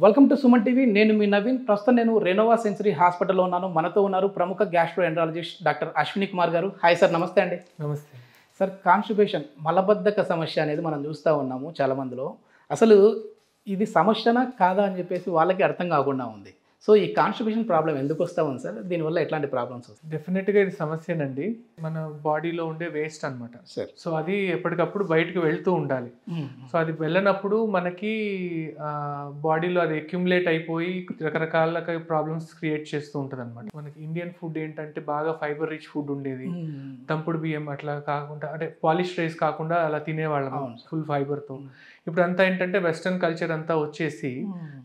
Welcome to Suman TV. నేను మీ నవీన్. ప్రస్తుతం నేను రెనోవా సెంచరీ హాస్పిటల్లో ఉన్నాను. మనతో ఉన్నారు ప్రముఖ gastroenterologist doctor Ashwini Kumar garu. Hi sir, నమస్తే అండి. నమస్తే సార్, కాన్స్టిపేషన్ మలబద్ధక సమస్య అనేది మనం చూస్తూ ఉన్నాము చాలా మందిలో. అసలు ఇది సమస్యనా కాదా అని చెప్పేసి వాళ్ళకి అర్థం కాకుండా ఉంది. సో ఈ కాన్స్టిపేషన్ ప్రాబ్లం ఎందుకు వస్తూ ఉంది సార్? దీనివల్ల ఎట్లాంటి ప్రాబ్లమ్స్ వస్తాయి? డెఫినెట్గా ఇది సమస్యనండి. మన బాడీలో ఉండే వేస్ట్ అనమాట. సార్, సో అది ఎప్పటికప్పుడు బయటకు వెళ్తూ ఉండాలి. సో అది వెళ్ళినప్పుడు మనకి బాడీలో అది అక్యుములేట్ అయిపోయి రకరకాల ప్రాబ్లమ్స్ క్రియేట్ చేస్తూ ఉంటుంది అనమాట. మనకి ఇండియన్ ఫుడ్ ఏంటంటే బాగా ఫైబర్ రిచ్ ఫుడ్ ఉండేది. దంపుడు బియ్యం అట్లా కాకుండా, అంటే పాలిష్ రైస్ కాకుండా అలా తినేవాళ్ళం ఫుల్ ఫైబర్తో. ఇప్పుడు అంతా ఏంటంటే వెస్టర్న్ కల్చర్ అంతా వచ్చేసి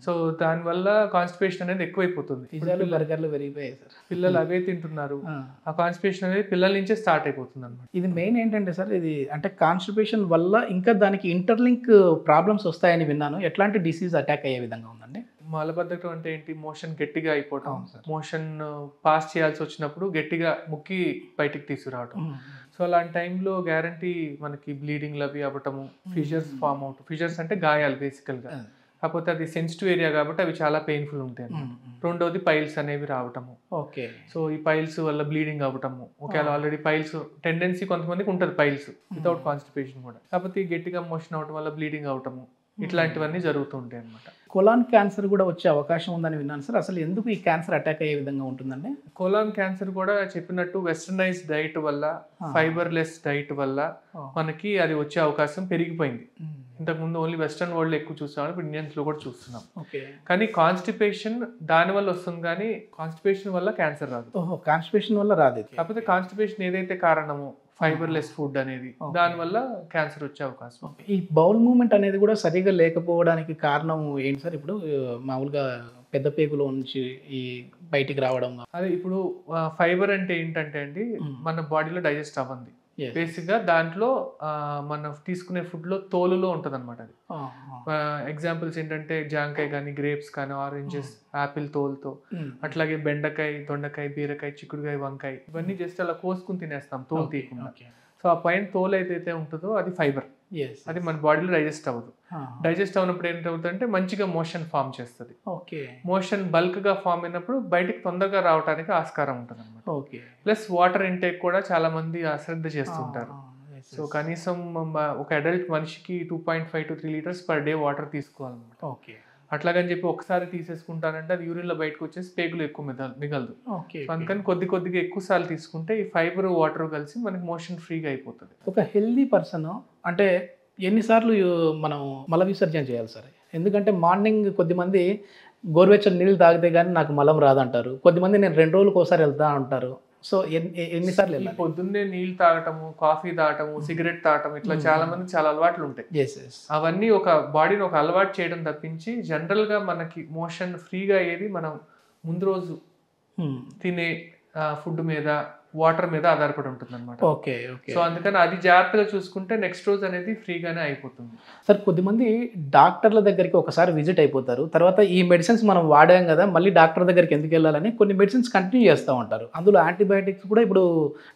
సో దానివల్ల కాన్స్టిపేషన్ అనేది ఎక్కువైపోతుంది. బర్గర్లు పెరిగిపోయాయి సార్. పిల్లలు అవే తింటున్నారు. ఆ కాన్స్టిపేషన్ అనేది పిల్లల నుంచే స్టార్ట్ అయిపోతుంది అనమాట. ఇది మెయిన్ ఏంటంటే సార్, ఇది అంటే కాన్స్టిపేషన్ వల్ల ఇంకా దానికి ఇంటర్లింక్ ప్రాబ్లమ్స్ వస్తాయని విన్నాను. ఎట్లాంటి డిసీజ్ అటాక్ అయ్యే విధంగా ఉందండి? మలబద్ధకం అంటే ఏంటి? మోషన్ గట్టిగా అయిపోవటం. మోషన్ పాస్ చేయాల్సి వచ్చినప్పుడు గట్టిగా ముక్కి బయటికి తీసుకురావటం. సో అలాంటి టైంలో గ్యారంటీ మనకి బ్లీడింగ్లు అవి అవ్వటము, ఫిషర్స్ ఫామ్ అవటం. ఫిషర్స్ అంటే గాయాలు బేసికల్గా. కాకపోతే అది సెన్సిటివ్ ఏరియా కాబట్టి అవి చాలా పెయిన్ఫుల్ ఉంటాయి. రెండోది పైల్స్ అనేవి రావటము. ఓకే. సో ఈ పైల్స్ వల్ల బ్లీడింగ్ అవ్వటము. ఒకవేళ ఆల్రెడీ పైల్స్ టెండెన్సీ కొంతమందికి ఉంటుంది పైల్స్ వితౌట్ కాన్స్టిపేషన్ కూడా. కాకపోతే గట్టిగా మోషన్ అవటం వల్ల బ్లీడింగ్ అవటము, ఇట్లాంటివన్నీ జరుగుతూ ఉంటాయి అనమాట. కొలాన్ క్యాన్సర్ కూడా వచ్చే అవకాశం ఉందని విన్నాను సార్. అసలు ఎందుకు ఈ క్యాన్సర్ అటాక్ అయ్యే విధంగా ఉంటుందండి? కొలాన్ క్యాన్సర్ కూడా చెప్పినట్టు వెస్టర్నైజ్ డైట్ వల్ల, ఫైబర్లెస్ డైట్ వల్ల మనకి అది వచ్చే అవకాశం పెరిగిపోయింది. ఇంతకుముందు ఓన్లీ వెస్టర్న్ వరల్డ్ ఎక్కువ చూస్తున్నాం, ఇప్పుడు ఇండియన్స్ లో కూడా చూస్తున్నాం. కానీ కాన్స్టిపేషన్ దాని వల్ల వస్తుంది, కానీ కాన్స్టిపేషన్ వల్ల క్యాన్సర్ రాదు. కాన్స్టిపేషన్ వల్ల రాదు. కాకపోతే కాన్స్టిపేషన్ ఏదైతే కారణమో ఫైబర్లెస్ ఫుడ్ అనేది, దాని వల్ల క్యాన్సర్ వచ్చే అవకాశం. ఈ బౌల్ మూవ్మెంట్ అనేది కూడా సరిగా లేకపోవడానికి కారణం ఏంటి సార్? ఇప్పుడు మామూలుగా పెద్ద పేగులో నుంచి ఈ బయటికి రావడం. అదే ఇప్పుడు ఫైబర్ అంటే ఏంటంటే అండి, మన బాడీలో డైజెస్ట్ అవ్వండి. బేసిక్ గా దాంట్లో మనం తీసుకునే ఫుడ్ లో తోలులో ఉంటది అనమాట. అది ఎగ్జాంపుల్స్ ఏంటంటే జాంకాయ కానీ, గ్రేప్స్ కానీ, ఆరెంజెస్, యాపిల్ తోలుతో, అట్లాగే బెండకాయ, దొండకాయ, బీరకాయ, చిక్కుడుకాయ, వంకాయ, ఇవన్నీ జస్ట్ అలా కోసుకుని తినేస్తాం తోలు తీయకుండా. సో ఆ పైన తోలు ఏదైతే ఉంటుందో అది ఫైబర్. అది మన బాడీలో డైజెస్ట్ అవ్వదు. డైజెస్ట్ అవునప్పుడు ఏంటవుతుందంటే మంచిగా మోషన్ ఫామ్ చేస్తుంది. మోషన్ బల్క్ గా ఫామ్ అయినప్పుడు బయటికి తొందరగా రావడానికి ఆస్కారం ఉంటుంది అనమాట. ప్లస్ వాటర్ ఇంటేక్ కూడా చాలా మంది అశ్రద్ధ చేస్తుంటారు. సో కనీసం ఒక అడల్ట్ మనిషికి 2.5 to 3 liters per day water తీసుకోవాలన్నమాట. అట్లాగని చెప్పి ఒకసారి తీసేసుకుంటానంటే అది యూరిన్ లో బయటకు వచ్చేసి పేగులు ఎక్కువ మిగలదు. అందుకని కొద్దిగా ఎక్కువ సార్లు తీసుకుంటే ఈ ఫైబర్ వాటర్ కలిసి మనకి మోషన్ ఫ్రీగా అయిపోతుంది. ఒక హెల్దీ పర్సన్ అంటే ఎన్నిసార్లు మనం మల విసర్జన చేయాలి సార్? ఎందుకంటే మార్నింగ్ కొద్దిమంది గోరువెచ్చని నీళ్ళు తాగితే కానీ నాకు మలం రాదంటారు. కొద్దిమంది నేను 2 రోజులకు ఒకసారి వెళ్తా ఉంటారు. సో ఎన్నిసార్లు పొద్దున్నే నీళ్ళు తాగటము, కాఫీ తాగటము, సిగరెట్ తాగటం, ఇట్లా చాలా మంది చాలా అలవాట్లు ఉంటాయి. అవన్నీ ఒక బాడీని ఒక అలవాటు చేయడం తప్పించి జనరల్ గా మనకి మోషన్ ఫ్రీగా అయ్యేది మనం ముందు రోజు తినే ఫుడ్ మీద, వాటర్ మీద ఆధారపడి ఉంటుంది అనమాట. సో అందుకని అది జాగ్రత్తగా చూసుకుంటే నెక్స్ట్ రోజు అనేది ఫ్రీగానే అయిపోతుంది. సార్, కొద్దిమంది డాక్టర్ల దగ్గరికి ఒకసారి విజిట్ అయిపోతారు, తర్వాత ఈ మెడిసిన్స్ మనం వాడాం కదా మళ్ళీ డాక్టర్ దగ్గరికి ఎందుకు వెళ్ళాలని కొన్ని మెడిసిన్స్ కంటిన్యూ చేస్తూ ఉంటారు. అందులో యాంటీబయాటిక్స్ కూడా ఇప్పుడు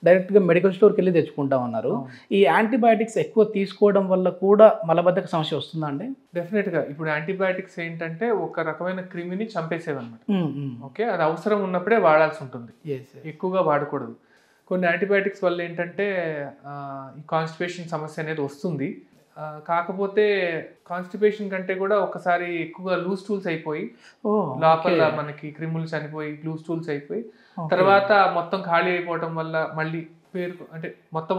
డైరెక్ట్గా మెడికల్ స్టోర్కి వెళ్ళి తెచ్చుకుంటా ఉన్నారు. ఈ యాంటీబయాటిక్స్ ఎక్కువ తీసుకోవడం వల్ల కూడా మలబద్ధక సమస్య వస్తుందా అండి? డెఫినెట్గా. ఇప్పుడు యాంటీబయాటిక్స్ ఏంటంటే ఒక రకమైన క్రిమిని చంపేసేవన్నమాట. ఓకే, అది అవసరం ఉన్నప్పుడే వాడాల్సి ఉంటుంది, ఎక్కువగా వాడకూడదు. కొన్ని యాంటీబయాటిక్స్ వల్ల ఏంటంటే ఈ కాన్స్టిపేషన్ సమస్య అనేది వస్తుంది. కాకపోతే కాన్స్టిపేషన్ కంటే కూడా ఒకసారి ఎక్కువగా లూజ్ టూల్స్ అయిపోయి లోపల మనకి క్రిములు చనిపోయి లూజ్ టూల్స్ అయిపోయి తర్వాత మొత్తం ఖాళీ అయిపోవడం వల్ల మళ్ళీ అంటే మొత్తం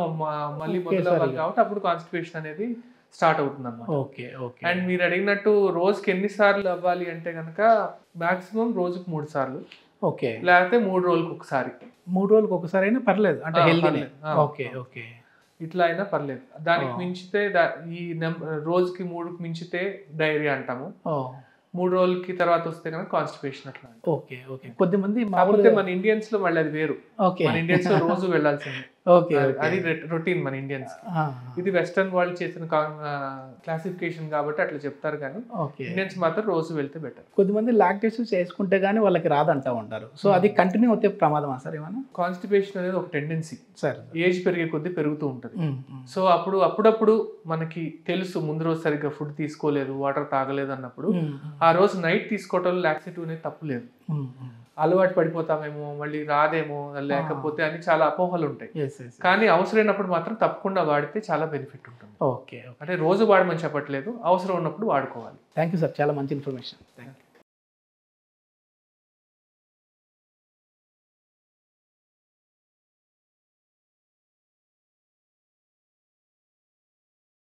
మళ్ళీ మొదలవ్వాలి కాబట్టి అప్పుడు కాన్స్టిపేషన్ అనేది స్టార్ట్ అవుతుంది అన్నమాట. అండ్ మీరు అడిగినట్టు రోజుకి ఎన్నిసార్లు అవ్వాలి అంటే కనుక మాక్సిమం రోజుకి 3 సార్లు, లేకపోతే 3 రోజులకు ఒకసారి. 3 రోజులకు ఒకసారి అయినా పర్లేదు అంటే ఇట్లా అయినా పర్లేదు. దానికి మించితే ఈ రోజుకి 3కి మించితే డైరియా అంటాము. 3 రోజులకి తర్వాత వస్తే కనుక కాన్స్టిపేషన్ అట్లా. కొద్దిమంది మన ఇండియన్స్ లో మళ్ళీ అది వేరు. మన ఇండియన్స్ లో రోజు వెళ్ళాల్సింది. ఓకే అది రొటీన్ మన ఇండియన్స్. ఇది వెస్టర్న్ వాళ్ళు చేసిన క్లాసిఫికేషన్ కాబట్టి అట్లా చెప్తారు, కానీ ఇండియన్స్ మాత్రం రోజు వెళ్తే బెటర్. కొద్దిమంది లాక్టేషన్ చేసుకుంటే గానీ వాళ్ళకి రాదంటా ఉంటారు, సో అది కంటిన్యూ అవుతే ప్రమాదమా సార్ ఏమన్నా? కాన్స్టిపేషన్ అనేది ఒక టెండెన్సీ సార్, ఏజ్ పెరిగే కొద్దీ పెరుగుతూ ఉంటుంది. సో అప్పుడప్పుడు మనకి తెలుసు ముందు రోజు సరిగ్గా ఫుడ్ తీసుకోలేదు, వాటర్ తాగలేదు అన్నప్పుడు ఆ రోజు నైట్ తీసుకోవటం లాక్సేటివ్ అనేది తప్పు లేదు. అలవాటు పడిపోతామేమో, మళ్ళీ రాదేమో, లేకపోతే అని చాలా అపోహలు ఉంటాయి. కానీ అవసరమైనప్పుడు మాత్రం తప్పకుండా వాడితే చాలా బెనిఫిట్ ఉంటుంది. ఓకే, అంటే రోజు వాడమని చెప్పట్లేదు, అవసరం ఉన్నప్పుడు వాడుకోవాలి. థ్యాంక్ యూ సార్, చాలా మంచి ఇన్ఫర్మేషన్. Thank you.